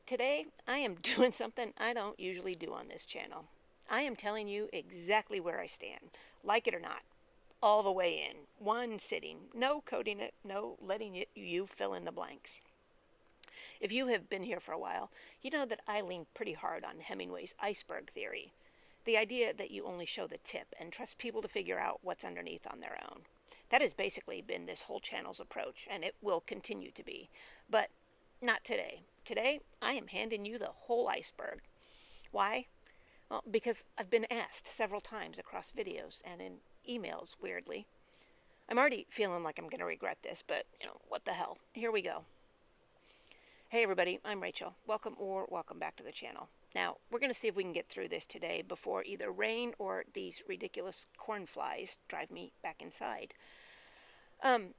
Today, I am doing something I don't usually do on this channel. I am telling you exactly where I stand, like it or not, all the way in, one sitting, no coding it, no letting you fill in the blanks. If you have been here for a while, you know that I lean pretty hard on Hemingway's iceberg theory, the idea that you only show the tip and trust people to figure out what's underneath on their own. That has basically been this whole channel's approach, and it will continue to be. But not today. Today, I am handing you the whole iceberg. Why? Well, because I've been asked several times across videos and in emails, weirdly. I'm already feeling like I'm going to regret this, but, what the hell. Here we go. Hey everybody, I'm Rachel. Welcome back to the channel. Now, we're going to see if we can get through this today before either rain or these ridiculous corn flies drive me back inside.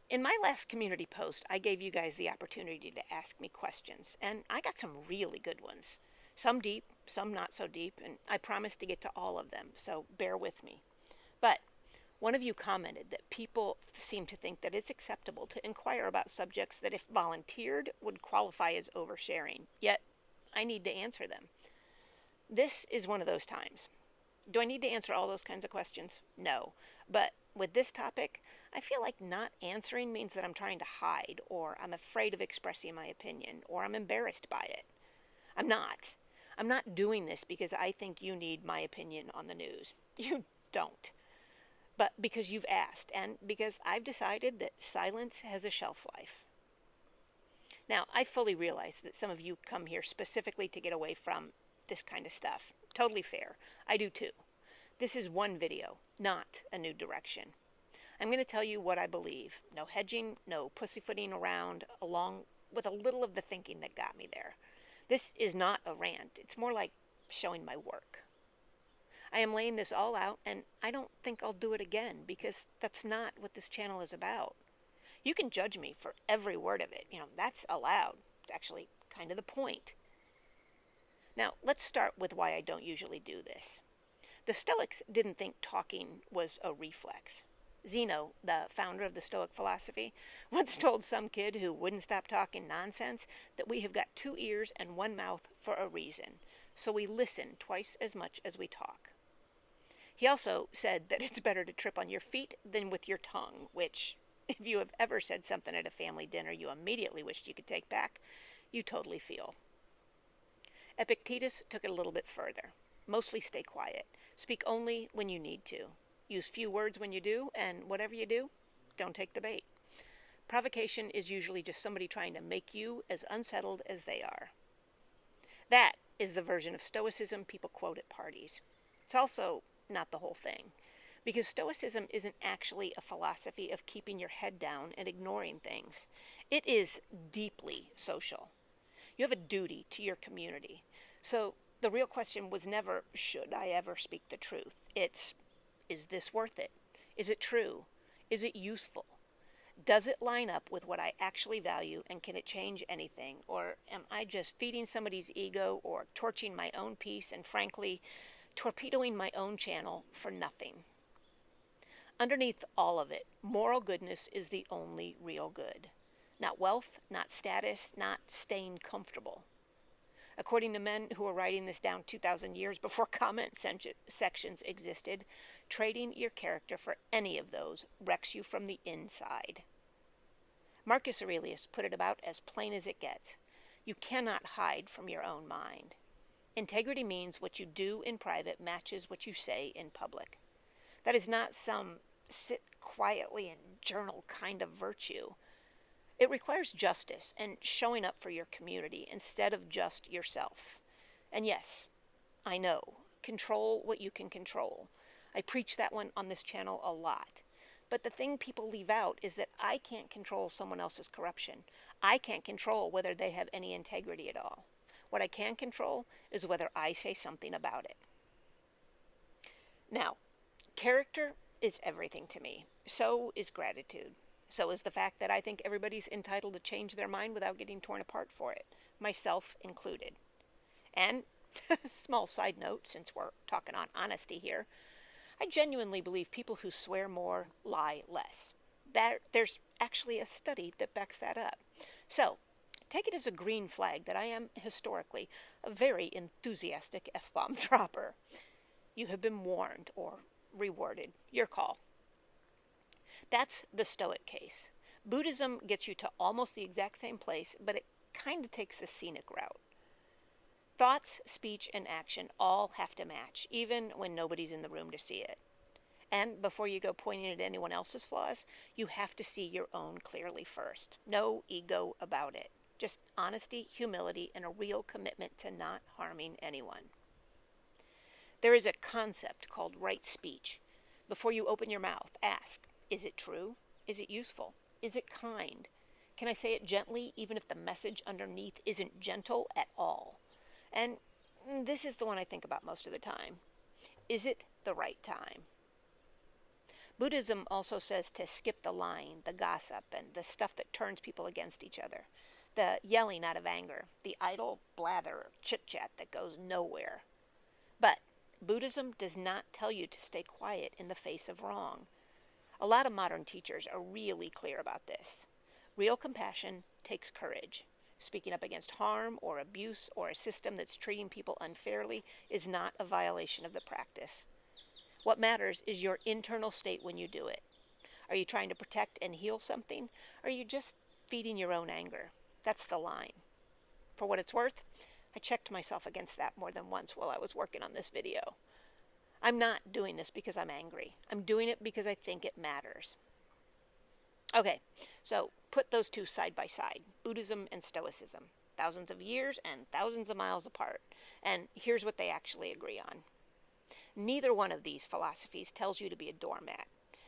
In my last community post, I gave you guys the opportunity to ask me questions, and I got some really good ones. Some deep, some not so deep, and I promised to get to all of them, so bear with me. But one of you commented that people seem to think that it's acceptable to inquire about subjects that, if volunteered, would qualify as oversharing. Yet, I need to answer them. This is one of those times. Do I need to answer all those kinds of questions? No. But with this topic, I feel like not answering means that I'm trying to hide, or I'm afraid of expressing my opinion, or I'm embarrassed by it. I'm not. I'm not doing this because I think you need my opinion on the news. You don't. But because you've asked, and because I've decided that silence has a shelf life. Now, I fully realize that some of you come here specifically to get away from this kind of stuff. Totally fair. I do too. This is one video, not a new direction. I'm going to tell you what I believe. No hedging, no pussyfooting around, along with a little of the thinking that got me there. This is not a rant. It's more like showing my work. I am laying this all out, and I don't think I'll do it again, because that's not what this channel is about. You can judge me for every word of it. That's allowed. It's actually kind of the point. Now, let's start with why I don't usually do this. The Stoics didn't think talking was a reflex. Zeno, the founder of the Stoic philosophy, once told some kid who wouldn't stop talking nonsense that we have got 2 ears and 1 mouth for a reason, so we listen twice as much as we talk. He also said that it's better to trip on your feet than with your tongue, which, if you have ever said something at a family dinner you immediately wished you could take back, you totally feel. Epictetus took it a little bit further. Mostly stay quiet. Speak only when you need to. Use few words when you do, and whatever you do, don't take the bait. Provocation is usually just somebody trying to make you as unsettled as they are. That is the version of Stoicism people quote at parties. It's also not the whole thing, because Stoicism isn't actually a philosophy of keeping your head down and ignoring things. It is deeply social. You have a duty to your community. So the real question was never, should I ever speak the truth? It's, is this worth it? Is it true? Is it useful? Does it line up with what I actually value, and can it change anything? Or am I just feeding somebody's ego or torching my own peace and, frankly, torpedoing my own channel for nothing? Underneath all of it, moral goodness is the only real good. Not wealth, not status, not staying comfortable. According to men who are writing this down 2,000 years before comment sections existed, trading your character for any of those wrecks you from the inside. Marcus Aurelius put it about as plain as it gets. You cannot hide from your own mind. Integrity means what you do in private matches what you say in public. That is not some sit quietly and journal kind of virtue. It requires justice and showing up for your community instead of just yourself. And yes, I know, control what you can control. I preach that one on this channel a lot. But the thing people leave out is that I can't control someone else's corruption. I can't control whether they have any integrity at all. What I can control is whether I say something about it. Now, character is everything to me. So is gratitude. So is the fact that I think everybody's entitled to change their mind without getting torn apart for it, myself included. And, small side note, since we're talking on honesty here, I genuinely believe people who swear more lie less. There's actually a study that backs that up. So, take it as a green flag that I am, historically, a very enthusiastic F-bomb dropper. You have been warned or rewarded. Your call. That's the Stoic case. Buddhism gets you to almost the exact same place, but it kind of takes the scenic route. Thoughts, speech, and action all have to match, even when nobody's in the room to see it. And before you go pointing at anyone else's flaws, you have to see your own clearly first. No ego about it. Just honesty, humility, and a real commitment to not harming anyone. There is a concept called right speech. Before you open your mouth, ask, is it true? Is it useful? Is it kind? Can I say it gently, even if the message underneath isn't gentle at all? And this is the one I think about most of the time. Is it the right time? Buddhism also says to skip the lying, the gossip, and the stuff that turns people against each other. The yelling out of anger, the idle blather, chit-chat that goes nowhere. But Buddhism does not tell you to stay quiet in the face of wrong. A lot of modern teachers are really clear about this. Real compassion takes courage. Speaking up against harm or abuse or a system that's treating people unfairly is not a violation of the practice. What matters is your internal state when you do it. Are you trying to protect and heal something? Or are you just feeding your own anger? That's the line. For what it's worth, I checked myself against that more than once while I was working on this video. I'm not doing this because I'm angry. I'm doing it because I think it matters. Okay, so put those two side by side, Buddhism and Stoicism. Thousands of years and thousands of miles apart. And here's what they actually agree on. Neither one of these philosophies tells you to be a doormat.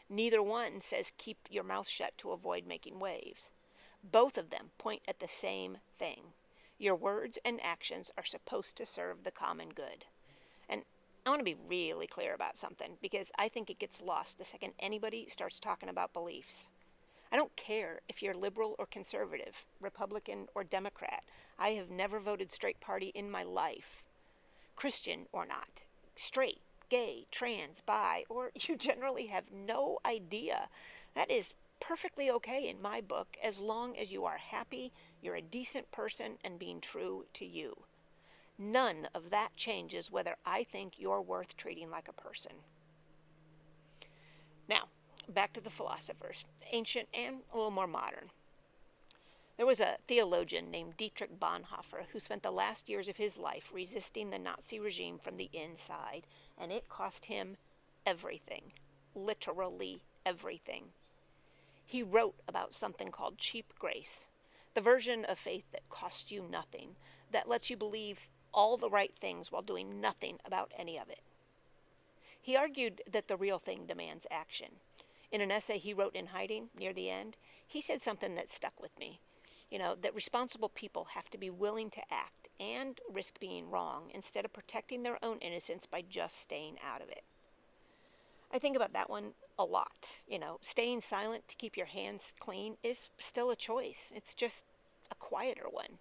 Neither one says keep your mouth shut to avoid making waves. Both of them point at the same thing. Your words and actions are supposed to serve the common good. And I want to be really clear about something, because I think it gets lost the second anybody starts talking about beliefs. I don't care if you're liberal or conservative, Republican or Democrat. I have never voted straight party in my life. Christian or not, straight, gay, trans, bi, or you generally have no idea. That is perfectly okay in my book, as long as you are happy, you're a decent person, and being true to you. None of that changes whether I think you're worth treating like a person. Now, back to the philosophers, ancient and a little more modern. There was a theologian named Dietrich Bonhoeffer who spent the last years of his life resisting the Nazi regime from the inside, and it cost him everything, literally everything. He wrote about something called cheap grace, the version of faith that costs you nothing, that lets you believe all the right things while doing nothing about any of it. He argued that the real thing demands action. In an essay he wrote in hiding near the end, he said something that stuck with me. That responsible people have to be willing to act and risk being wrong instead of protecting their own innocence by just staying out of it. I think about that one a lot. Staying silent to keep your hands clean is still a choice. It's just a quieter one.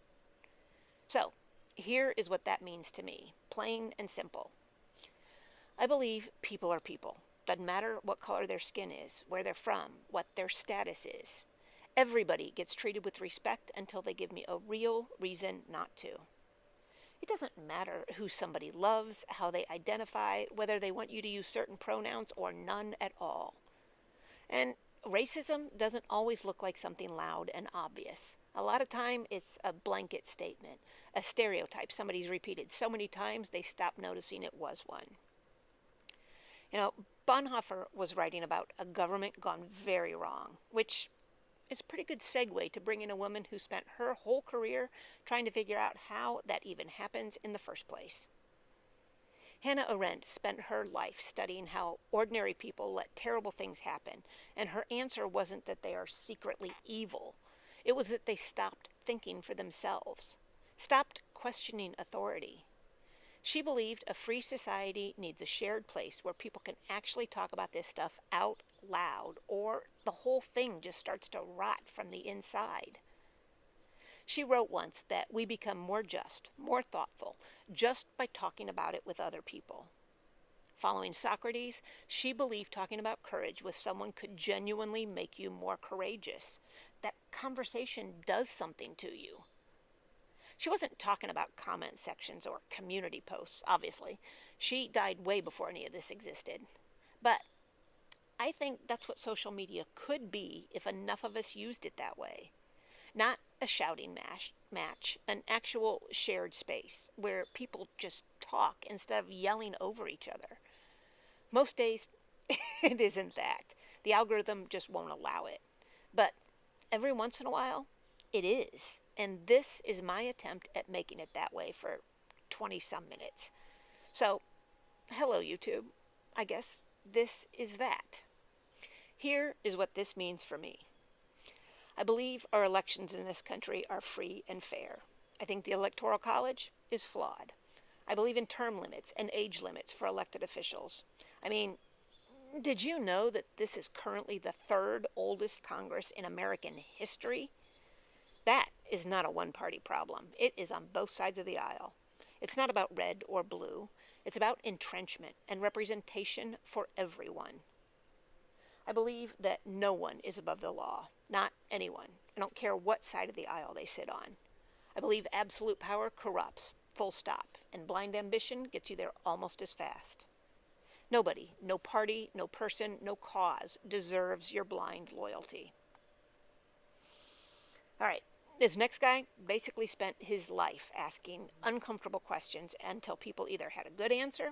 So, here is what that means to me, plain and simple. I believe people are people. Doesn't matter what color their skin is, where they're from, what their status is. Everybody gets treated with respect until they give me a real reason not to. It doesn't matter who somebody loves, how they identify, whether they want you to use certain pronouns or none at all. And racism doesn't always look like something loud and obvious. A lot of time it's a blanket statement, a stereotype somebody's repeated so many times they stop noticing it was one. Bonhoeffer was writing about a government gone very wrong, which is a pretty good segue to bring in a woman who spent her whole career trying to figure out how that even happens in the first place. Hannah Arendt spent her life studying how ordinary people let terrible things happen, and her answer wasn't that they are secretly evil. It was that they stopped thinking for themselves, stopped questioning authority. She believed a free society needs a shared place where people can actually talk about this stuff out loud, or the whole thing just starts to rot from the inside. She wrote once that we become more just, more thoughtful, just by talking about it with other people. Following Socrates, she believed talking about courage with someone could genuinely make you more courageous. That conversation does something to you. She wasn't talking about comment sections or community posts, obviously. She died way before any of this existed. But I think that's what social media could be if enough of us used it that way. Not a shouting match, an actual shared space where people just talk instead of yelling over each other. Most days, it isn't that. The algorithm just won't allow it. But every once in a while, it is. And this is my attempt at making it that way for 20 some minutes. So, hello, YouTube. I guess this is that. Here is what this means for me. I believe our elections in this country are free and fair. I think the Electoral College is flawed. I believe in term limits and age limits for elected officials. I mean, did you know that this is currently the third oldest Congress in American history? That is not a one-party problem. It is on both sides of the aisle. It's not about red or blue. It's about entrenchment and representation for everyone. I believe that no one is above the law, not anyone. I don't care what side of the aisle they sit on. I believe absolute power corrupts, full stop, and blind ambition gets you there almost as fast. Nobody, no party, no person, no cause deserves your blind loyalty. All right, this next guy basically spent his life asking uncomfortable questions until people either had a good answer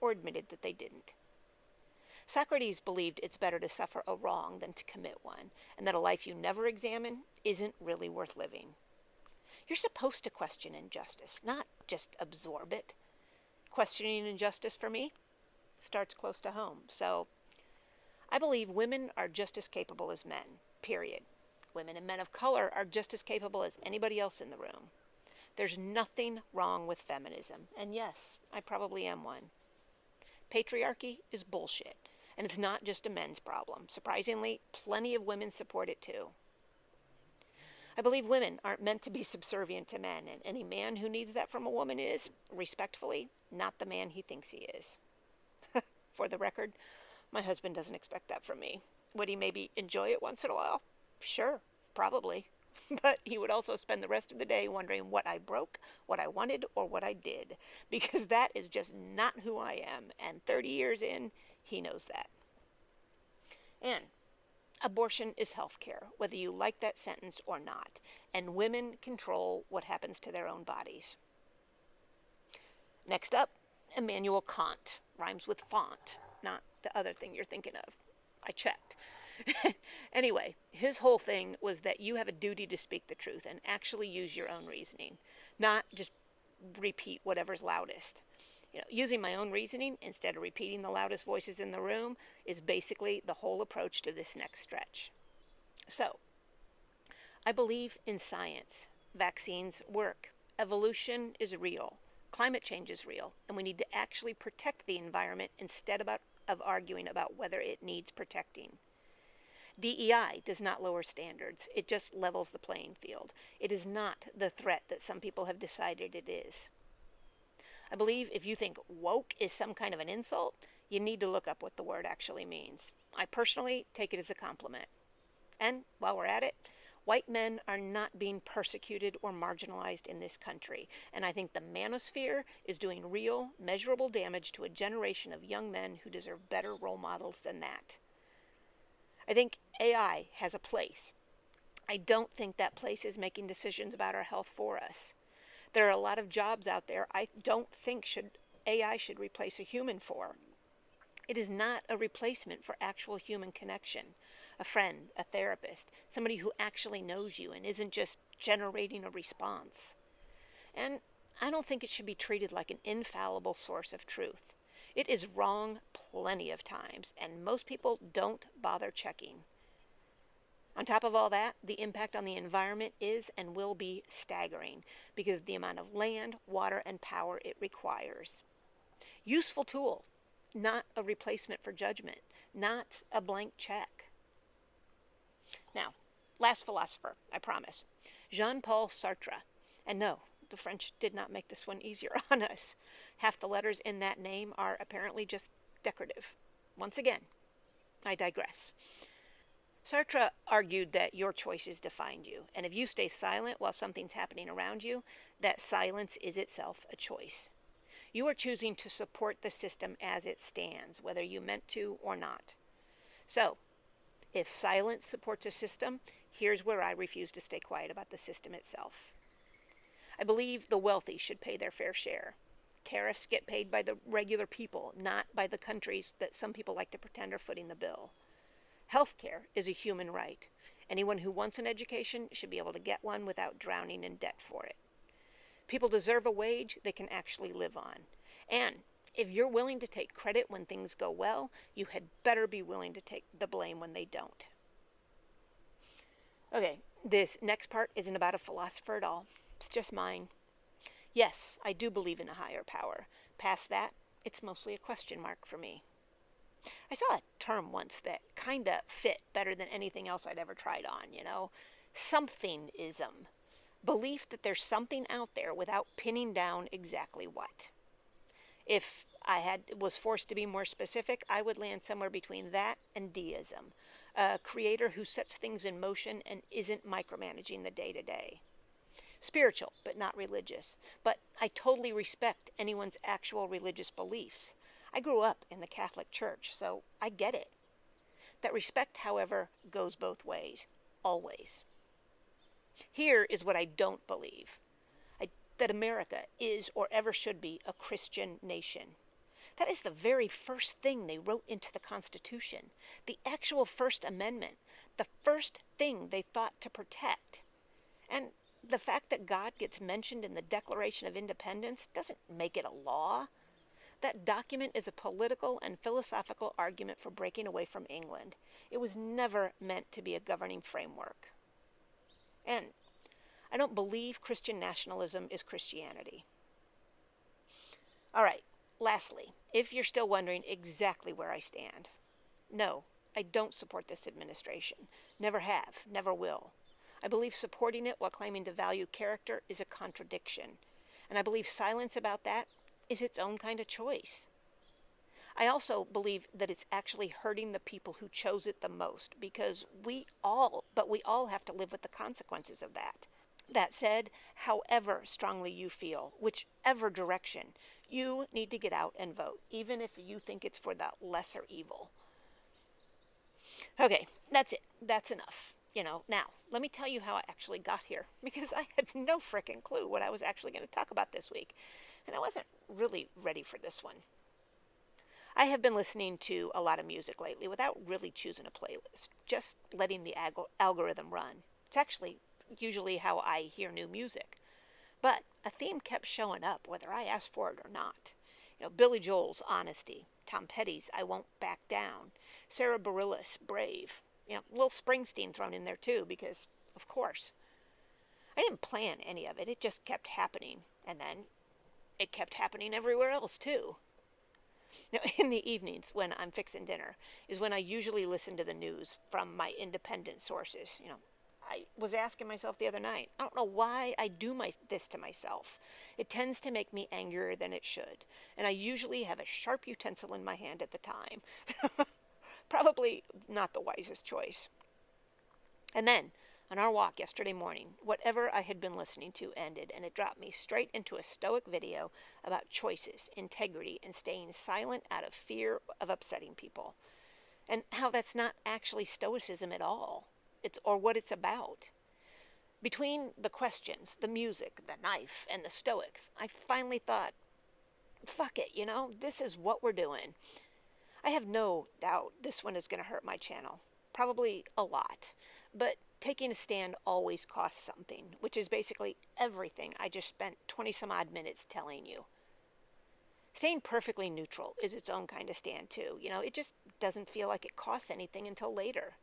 or admitted that they didn't. Socrates believed it's better to suffer a wrong than to commit one, and that a life you never examine isn't really worth living. You're supposed to question injustice, not just absorb it. Questioning injustice for me starts close to home. So I believe women are just as capable as men, period. Women and men of color are just as capable as anybody else in the room. There's nothing wrong with feminism, and yes, I probably am one. Patriarchy is bullshit, and it's not just a men's problem. Surprisingly, plenty of women support it too. I believe women aren't meant to be subservient to men, and any man who needs that from a woman is, respectfully, not the man he thinks he is. For the record, my husband doesn't expect that from me. Would he maybe enjoy it once in a while? Sure, probably. But he would also spend the rest of the day wondering what I broke, what I wanted, or what I did. Because that is just not who I am. And 30 years in, he knows that. And abortion is health care, whether you like that sentence or not. And women control what happens to their own bodies. Next up, Immanuel Kant. Rhymes with font, not the other thing you're thinking of. I checked. Anyway, his whole thing was that you have a duty to speak the truth and actually use your own reasoning, not just repeat whatever's loudest. Using my own reasoning instead of repeating the loudest voices in the room is basically the whole approach to this next stretch. So, I believe in science. Vaccines work. Evolution is real. Climate change is real, and we need to actually protect the environment instead of arguing about whether it needs protecting. DEI does not lower standards. It just levels the playing field. It is not the threat that some people have decided it is. I believe if you think woke is some kind of an insult, you need to look up what the word actually means. I personally take it as a compliment. And while we're at it, white men are not being persecuted or marginalized in this country, and I think the manosphere is doing real, measurable damage to a generation of young men who deserve better role models than that. I think AI has a place. I don't think that place is making decisions about our health for us. There are a lot of jobs out there I don't think AI should replace a human for. It is not a replacement for actual human connection. A friend, a therapist, somebody who actually knows you and isn't just generating a response. And I don't think it should be treated like an infallible source of truth. It is wrong plenty of times, and most people don't bother checking. On top of all that, the impact on the environment is and will be staggering because of the amount of land, water, and power it requires. Useful tool, not a replacement for judgment, not a blank check. Now, last philosopher, I promise. Jean-Paul Sartre. And no, the French did not make this one easier on us. Half the letters in that name are apparently just decorative. Once again, I digress. Sartre argued that your choices defined you, and if you stay silent while something's happening around you, that silence is itself a choice. You are choosing to support the system as it stands, whether you meant to or not. So, if silence supports a system, here's where I refuse to stay quiet about the system itself. I believe the wealthy should pay their fair share. Tariffs get paid by the regular people, not by the countries that some people like to pretend are footing the bill. Healthcare is a human right. Anyone who wants an education should be able to get one without drowning in debt for it. People deserve a wage they can actually live on. And if you're willing to take credit when things go well, you had better be willing to take the blame when they don't. Okay, this next part isn't about a philosopher at all. It's just mine. Yes, I do believe in a higher power. Past that, it's mostly a question mark for me. I saw a term once that kinda fit better than anything else I'd ever tried on, Somethingism. Belief that there's something out there without pinning down exactly what. If I was forced to be more specific, I would land somewhere between that and deism, a creator who sets things in motion and isn't micromanaging the day-to-day. Spiritual, but not religious. But I totally respect anyone's actual religious beliefs. I grew up in the Catholic Church, so I get it. That respect, however, goes both ways. Always. Here is what I don't believe. That America is or ever should be a Christian nation. That is the very first thing they wrote into the Constitution. The actual First Amendment. The first thing they thought to protect. And the fact that God gets mentioned in the Declaration of Independence doesn't make it a law. That document is a political and philosophical argument for breaking away from England. It was never meant to be a governing framework. And I don't believe Christian nationalism is Christianity. All right, lastly, if you're still wondering exactly where I stand, no, I don't support this administration. Never have, never will. I believe supporting it while claiming to value character is a contradiction. And I believe silence about that is its own kind of choice. I also believe that it's actually hurting the people who chose it the most, because we all have to live with the consequences of that. That said, however strongly you feel, whichever direction, you need to get out and vote, even if you think it's for the lesser evil. Okay, that's it. That's enough. Now, let me tell you how I actually got here, because I had no frickin' clue what I was actually going to talk about this week, and I wasn't really ready for this one. I have been listening to a lot of music lately without really choosing a playlist, just letting the algorithm run. It's actually usually how I hear new music. But a theme kept showing up whether I asked for it or not. Billy Joel's Honesty, Tom Petty's I Won't Back Down, Sarah Bareilles' Brave, Lil Springsteen thrown in there too, because, of course. I didn't plan any of it, it just kept happening, and then it kept happening everywhere else too. Now, in the evenings when I'm fixing dinner is when I usually listen to the news from my independent sources. I was asking myself the other night, I don't know why I do this to myself. It tends to make me angrier than it should, and I usually have a sharp utensil in my hand at the time. Probably not the wisest choice. And then, on our walk yesterday morning, whatever I had been listening to ended, and it dropped me straight into a Stoic video about choices, integrity, and staying silent out of fear of upsetting people. And how that's not actually Stoicism at all. Or what it's about. Between the questions, the music, the knife, and the Stoics, I finally thought, fuck it, this is what we're doing. I have no doubt this one is going to hurt my channel. Probably a lot. But taking a stand always costs something, which is basically everything I just spent 20 some odd minutes telling you. Staying perfectly neutral is its own kind of stand too. It just doesn't feel like it costs anything until later.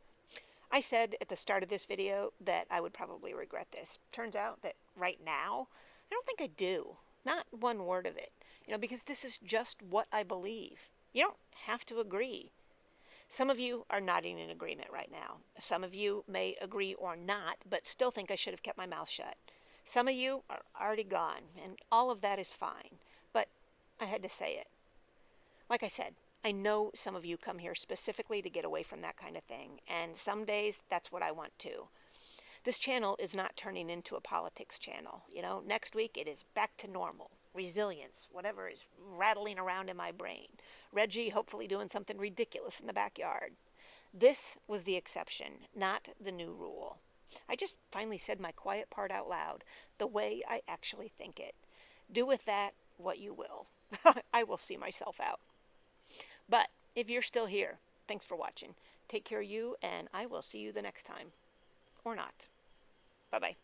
I said at the start of this video that I would probably regret this. Turns out that right now, I don't think I do. Not one word of it. Because this is just what I believe. You don't have to agree. Some of you are nodding in agreement right now. Some of you may agree or not, but still think I should have kept my mouth shut. Some of you are already gone, and all of that is fine. But I had to say it. Like I said, I know some of you come here specifically to get away from that kind of thing, and some days that's what I want too. This channel is not turning into a politics channel. You know, next week it is back to normal, resilience, whatever is rattling around in my brain. Reggie hopefully doing something ridiculous in the backyard. This was the exception, not the new rule. I just finally said my quiet part out loud, the way I actually think it. Do with that what you will. I will see myself out. But if you're still here, thanks for watching. Take care of you, and I will see you the next time. Or not. Bye-bye.